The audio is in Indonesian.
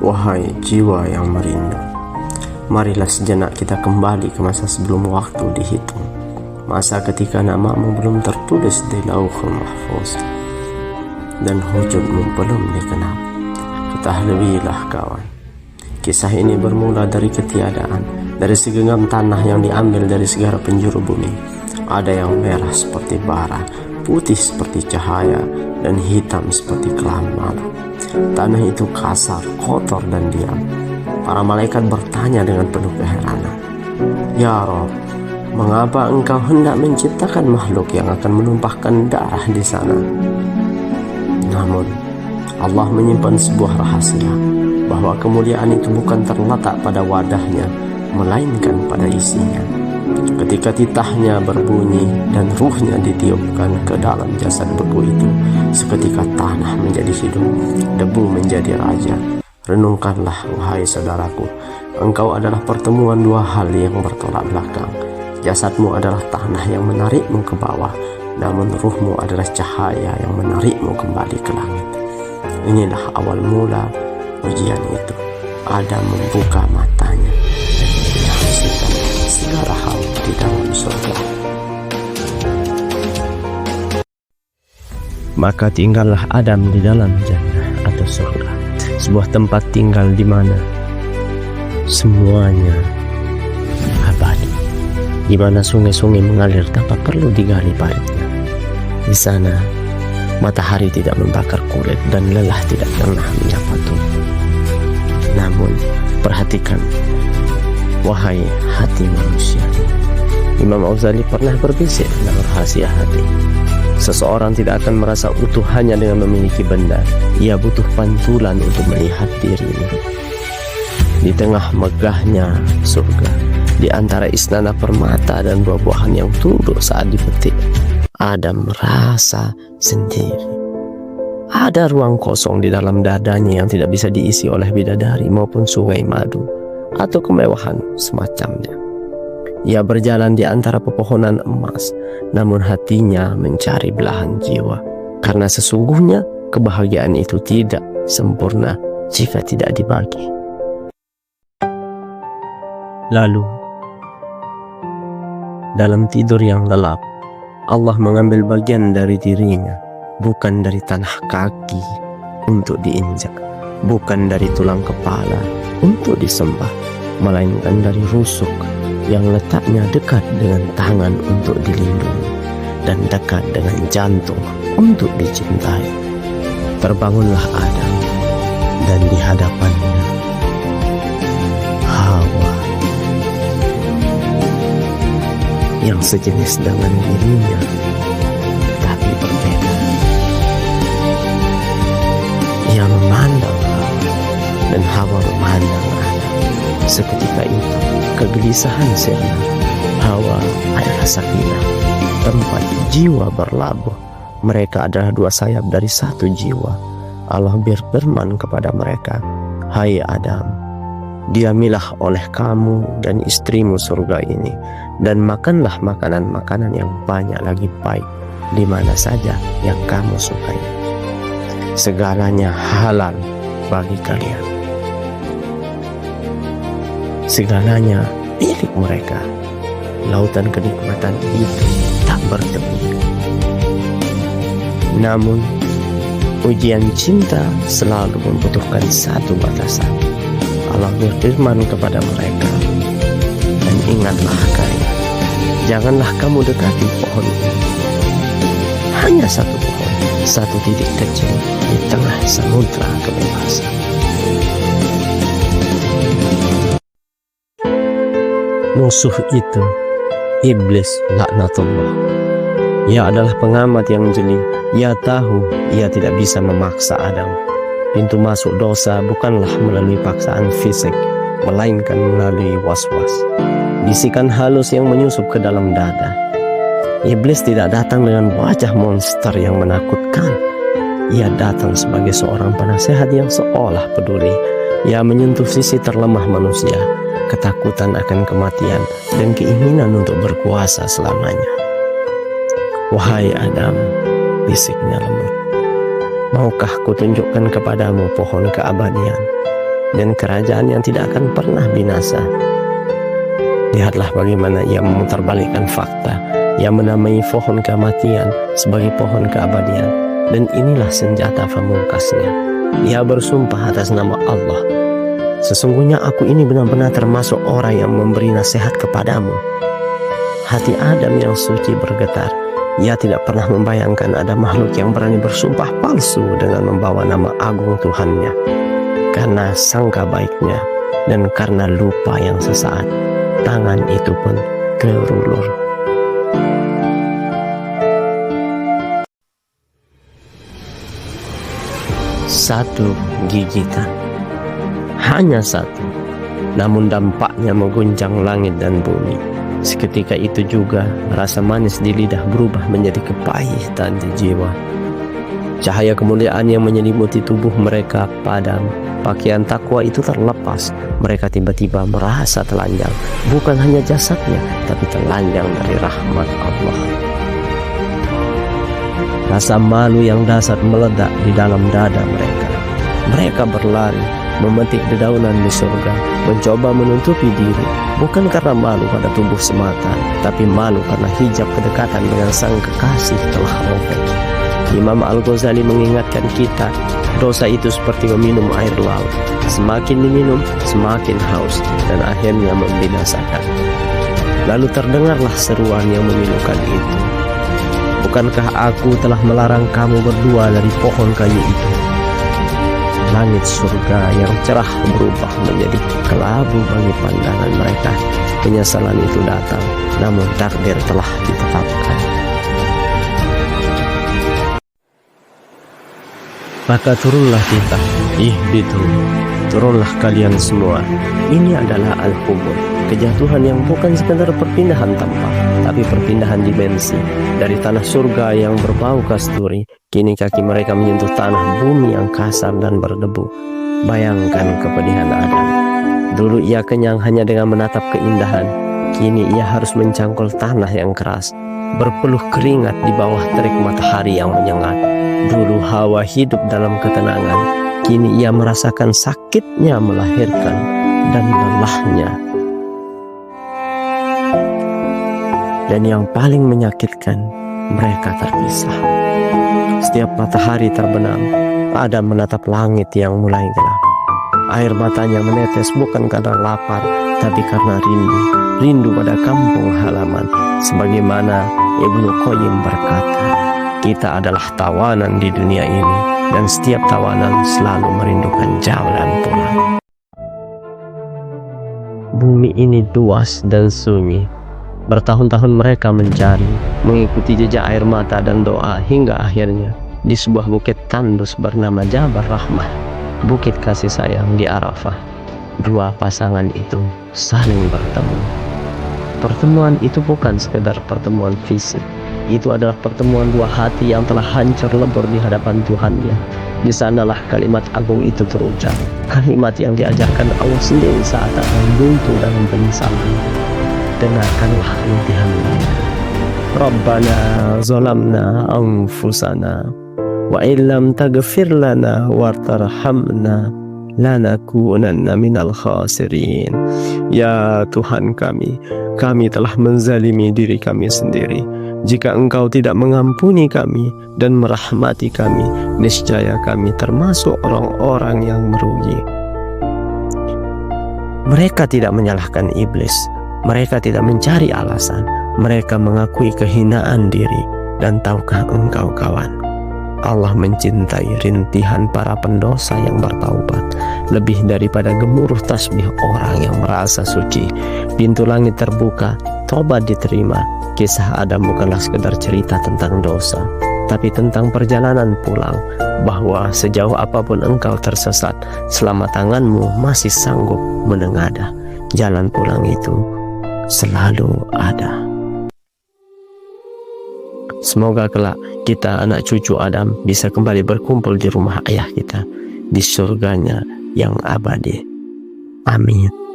Wahai jiwa yang merindu, marilah sejenak kita kembali ke masa sebelum waktu dihitung, masa ketika namamu belum tertulis di Lauhul Mahfuz dan wujudmu belum dikenal. Ketahuilah kawan, kisah ini bermula dari ketiadaan, dari segenggam tanah yang diambil dari segala penjuru bumi. Ada yang merah seperti bara, putih seperti cahaya, dan hitam seperti kelam malam. Tanah itu kasar, kotor, dan diam. Para malaikat bertanya dengan penuh keheranan, "Ya Rabb, mengapa engkau hendak menciptakan makhluk yang akan menumpahkan darah di sana?" Namun Allah menyimpan sebuah rahasia, bahwa kemuliaan itu bukan terletak pada wadahnya, melainkan pada isinya. Ketika titahnya berbunyi dan ruhnya ditiupkan ke dalam jasad beku itu, seketika tanah menjadi hidup, debu menjadi raja. Renungkanlah wahai saudaraku, engkau adalah pertemuan dua hal yang bertolak belakang. Jasadmu adalah tanah yang menarikmu ke bawah, namun ruhmu adalah cahaya yang menarikmu kembali ke langit. Inilah awal mula ujian itu. Adam membuka matanya dan menyaksikan segala hal di dalam surga. Maka tinggallah Adam di dalam jannah atau surga, sebuah tempat tinggal di mana semuanya abadi, di mana sungai-sungai mengalir tanpa perlu digali paritnya. Di sana matahari tidak membakar kulit dan lelah tidak pernah menyapa tubuh. Namun perhatikan, wahai hati manusia, Imam Ghazali pernah berbisik tentang rahasia hati. Seseorang tidak akan merasa utuh hanya dengan memiliki benda. Ia butuh pantulan untuk melihat dirinya. Di tengah megahnya surga, di antara istana permata dan buah-buahan yang tunduk saat dipetik, Adam merasa sendiri. Ada ruang kosong di dalam dadanya yang tidak bisa diisi oleh bidadari maupun sungai madu atau kemewahan semacamnya. Ia berjalan di antara pepohonan emas, namun hatinya mencari belahan jiwa, karena sesungguhnya kebahagiaan itu tidak sempurna jika tidak dibagi. Lalu, dalam tidur yang lelap, Allah mengambil bagian dari dirinya, bukan dari tanah kaki untuk diinjak, bukan dari tulang kepala untuk disembah, melainkan dari rusuk yang letaknya dekat dengan tangan untuk dilindungi dan dekat dengan jantung untuk dicintai. Terbangunlah Adam, dan di hadapannya Hawa yang sejenis dengan dirinya tapi berbeda. Ia memandang Hawa dan Hawa memandang Adam. Seketika itu kegelisahan sirna. Hawa adalah Sakinah, tempat jiwa berlabuh. Mereka adalah dua sayap dari satu jiwa. Allah berfirman kepada mereka, "Hai Adam, diamilah oleh kamu dan istrimu surga ini, dan makanlah makanan-makanan yang banyak lagi baik di mana saja yang kamu sukai. Segalanya halal bagi kalian." Segalanya milik mereka. Lautan kenikmatan itu tak bertepi. Namun ujian cinta selalu membutuhkan satu batasan. Allah berfirman kepada mereka, "Dan ingatlah kalian, janganlah kamu dekati pohon ini. Hanya satu pohon, satu titik kecil di tengah samudra kebebasan." Musuh itu iblis laknatullah. Ia adalah pengamat yang jeli. Ia tahu ia tidak bisa memaksa Adam. Pintu masuk dosa bukanlah melalui paksaan fisik, melainkan melalui was-was, bisikan halus yang menyusup ke dalam dada. Iblis tidak datang dengan wajah monster yang menakutkan. Ia datang sebagai seorang penasehat yang seolah peduli. Ia menyentuh sisi terlemah manusia, ketakutan akan kematian, dan keinginan untuk berkuasa selamanya. "Wahai Adam," bisiknya lembut, "maukah kutunjukkan kepadamu pohon keabadian? dan kerajaan yang tidak akan pernah binasa. Lihatlah bagaimana ia memutarbalikkan fakta. Ia menamai pohon kematian sebagai pohon keabadian, dan inilah senjata pamungkasnya. Ia bersumpah atas nama Allah, sesungguhnya aku ini benar-benar termasuk orang yang memberi nasihat kepadamu. Hati Adam yang suci bergetar. Ia tidak pernah membayangkan ada makhluk yang berani bersumpah palsu dengan membawa nama agung Tuhannya. Karena sangka baiknya dan karena lupa yang sesaat, tangan itu pun kelulur. Satu gigitan, hanya satu, namun dampaknya mengguncang langit dan bumi. Seketika itu juga rasa manis di lidah berubah menjadi kepahitan di jiwa. Cahaya kemuliaan yang menyelimuti tubuh mereka padam. Pakaian takwa itu terlepas. Mereka tiba-tiba merasa telanjang, bukan hanya jasadnya, tapi telanjang dari rahmat Allah. Rasa malu yang dahsyat meledak di dalam dada mereka. Mereka berlari, memetik dedaunan di surga, mencoba menutupi diri, bukan karena malu pada tubuh semata, tapi malu karena hijab kedekatan dengan sang kekasih telah robek. Imam Al-Ghazali mengingatkan kita, dosa itu seperti meminum air laut. Semakin diminum, semakin haus, dan akhirnya membinasakan. Lalu terdengarlah seruan yang memilukan itu. Bukankah aku telah melarang kamu berdua dari pohon kayu itu? Langit surga yang cerah berubah menjadi kelabu bagi pandangan mereka. Penyesalan itu datang, namun takdir telah ditetapkan. Maka turunlah kita, ihbitu, turunlah kalian semua. Ini adalah al-hubur, kejatuhan yang bukan sekadar perpindahan tempat, tapi perpindahan dimensi. Dari tanah surga yang berbau kasturi, kini kaki mereka menyentuh tanah bumi yang kasar dan berdebu. Bayangkan kepedihan Adam. Dulu ia kenyang hanya dengan menatap keindahan, kini ia harus mencangkul tanah yang keras, berpeluh keringat di bawah terik matahari yang menyengat. Dulu Hawa hidup dalam ketenangan, kini ia merasakan sakitnya melahirkan dan lelahnya. Dan yang paling menyakitkan, mereka terpisah. Setiap matahari terbenam, Adam menatap langit yang mulai gelap. Air matanya menetes bukan karena lapar, tapi karena rindu. Rindu pada kampung halaman. Sebagaimana Ibnu Qayyim berkata, kita adalah tawanan di dunia ini, dan setiap tawanan selalu merindukan jalan pulang. Bumi ini luas dan sunyi. Bertahun-tahun mereka mencari, mengikuti jejak air mata dan doa, hingga akhirnya di sebuah bukit tandus bernama Jabal Rahmah, bukit kasih sayang di Arafah, dua pasangan itu saling bertemu. Pertemuan itu bukan sekedar pertemuan fisik, itu adalah pertemuan dua hati yang telah hancur lebur di hadapan Tuhannya. Di sanalah kalimat agung itu terucap, kalimat yang diajarkan Allah sendiri saat akan buntu dalam penyesalan. Dengarkanlah rintihan mereka. Rabbana zalamna anfusana wa illam taghfir lana wartarhamna lanakunanna minal khasirin. Ya Tuhan kami telah menzalimi diri kami sendiri. Jika Engkau tidak mengampuni kami dan merahmati kami, niscaya kami termasuk orang-orang yang merugi. Mereka tidak menyalahkan iblis. Mereka tidak mencari alasan. Mereka mengakui kehinaan diri. Dan tahukah engkau kawan, Allah mencintai rintihan para pendosa yang bertaubat lebih daripada gemuruh tasbih orang yang merasa suci. Pintu langit terbuka, tobat diterima. Kisah Adam bukanlah sekedar cerita tentang dosa, tapi tentang perjalanan pulang, bahwa sejauh apapun engkau tersesat, selama tanganmu masih sanggup menengadah, jalan pulang itu selalu ada. Semoga kelak kita anak cucu Adam bisa kembali berkumpul di rumah ayah kita, di surganya yang abadi. Amin.